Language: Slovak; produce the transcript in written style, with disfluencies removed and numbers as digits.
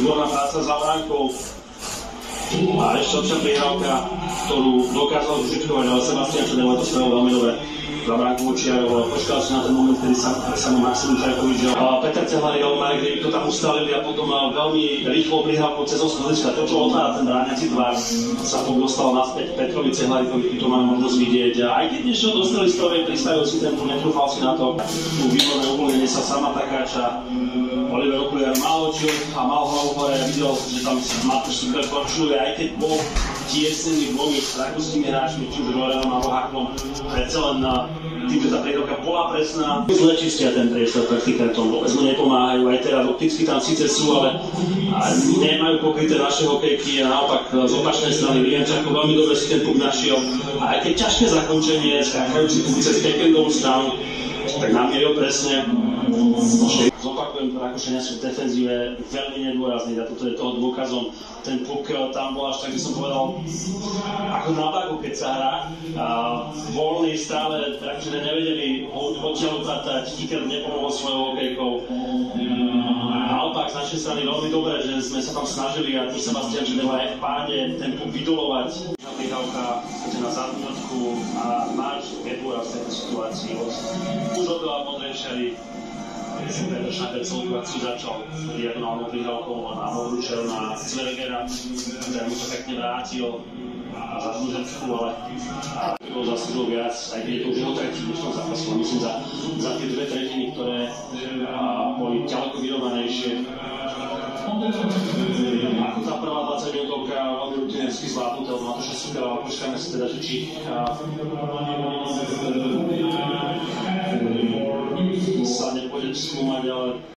výborná práca za bránkou. A ešte lepšia prihrávka, ktorú dokázal zužitkovať, ale Sebastian Černého to spravil veľmi dobre. Za bránku Čiarov, počkal si na ten moment, kedy sa mu Maximum Čajkovič dal. Peter Cehlar a Marek Rybík to tam ustalili a potom veľmi rýchlo prihrávkou cez osmodička. To, čo otvára ten bráňací tvár, sa potom dostal naspäť Petrovi Cehlarikovi, tu to máme možnosť vidieť. A aj keď niečo dostali z toho, pristavil si ten, netrúfal si na to. Tu výborné uvoľnenie sa sama takáča. Oliver Okuliar mal oči a mal hlavu hore a videl, že tam Matúš super končuje, aj keď bol tiesnený dvomi rakúskymi hráčmi, či už Rorenom a Rohákom, predsa len tým, že tá prihrávka bola presná. Zle čistia ten priestor praktikantom, vôbec mu nepomáhajú, aj teraz opticky tam síce sú, ale nemajú pokryté naše hokejky a naopak z opačnej strany Viančáko veľmi dobre si ten puk našiel. A aj keď ťažké zakončenie, skákajúci puk cez backendovú stranu, tak namieril presne. Zopakujem, Rakúšania sú v defenzíve veľmi nedôrazní a toto je toho dôkazom. Ten puk tam bol až tak, by som povedal, ako na bagu, keď sa hrá. Voľný stále, Rakúšania nevedeli odtiaľ upratať, Kicker nepomohol svojou hokejkou. Naopak, z našej strany veľmi dobré, že sme sa tam snažili a tu Sebastian Černého aj v páde ten puk vydolovať. Prihrávka na zadnúťku a máš Gedúra v tejto situácii. Už od toho Modrejšari Peter Schneider celú akciu začal diagonálnou prihrávkou na Horúčer na Zvergera, ktorý mu to pekne vrátil a za Žužensku, ale bol zaslúžil viac, aj keď je to už jeho tretí v dnešnom zápasu, myslím za tie dve tretiny, ktoré boli ďaleko vyrovnanejšie. Ako tá prvá 20 minútovka veľmi rutinersky zvládnuté od Matúša Sukela, ale počkáme si teda, že či sa nepôjde skúmať, ale